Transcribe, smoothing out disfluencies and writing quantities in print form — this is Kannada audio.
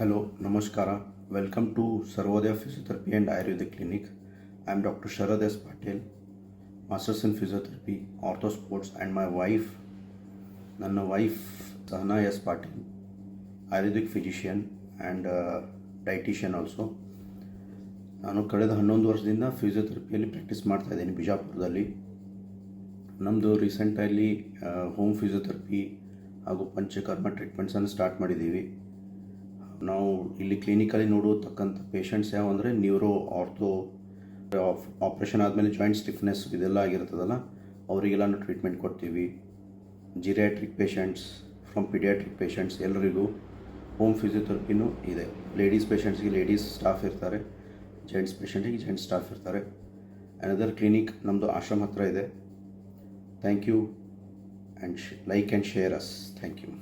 Hello, Namaskara. Welcome to Sarvodaya Physiotherapy and Ayurvedic Clinic. I am Dr. Sharad S. Patel, Masters in Physiotherapy, Ortho Sports, and my wife, ನನ್ನ wife Sahana S Patil, ayurvedic physician and dietician also. ನಾನು ಕಳೆದ 11 ವರ್ಷದಿಂದ ಫಿಸಿಯೋಥೆರಪಿಯಲ್ಲಿ ಪ್ರಾಕ್ಟೀಸ್ ಮಾಡ್ತಾಯಿದ್ದೀನಿ ಬಿಜಾಪುರದಲ್ಲಿ. ನಮ್ಮದು ರೀಸೆಂಟಲ್ಲಿ ಹೋಮ್ ಫಿಸಿಯೋಥೆರಪಿ ಹಾಗೂ ಪಂಚಕರ್ಮ ಟ್ರೀಟ್ಮೆಂಟ್ಸನ್ನು ಸ್ಟಾರ್ಟ್ ಮಾಡಿದ್ದೀವಿ. ನಾವು ಇಲ್ಲಿ ಕ್ಲಿನಿಕಲ್ಲಿ ನೋಡತಕ್ಕಂಥ ಪೇಷಂಟ್ಸ್ ಯಾವ ಅಂದರೆ ನ್ಯೂರೋ, ಆರ್ಥೋ, ಆಪ್ರೇಷನ್ ಆದಮೇಲೆ ಜಾಯಿಂಟ್ ಸ್ಟಿಫ್ನೆಸ್ ಇದೆಲ್ಲ ಆಗಿರ್ತದಲ್ಲ, ಅವರಿಗೆಲ್ಲ ನಾವು ಟ್ರೀಟ್ಮೆಂಟ್ ಕೊಡ್ತೀವಿ. Geriatric patients from paediatric patients ಎಲ್ಲರಿಗೂ ಹೋಮ್ ಫಿಸಿಯೋಥೆರಪಿನೂ ಇದೆ. ಲೇಡೀಸ್ ಪೇಷಂಟ್ಸ್ಗೆ ಲೇಡೀಸ್ ಸ್ಟಾಫ್ ಇರ್ತಾರೆ, ಜೆಂಟ್ಸ್ ಪೇಷಂಟಿಗೆ ಜೆಂಟ್ಸ್ ಸ್ಟಾಫ್ ಇರ್ತಾರೆ. ಅನದರ್ ಕ್ಲಿನಿಕ್ ನಮ್ಮದು ಆಶ್ರಮ ಹತ್ರ ಇದೆ. Thank you and like and share us. Thank you.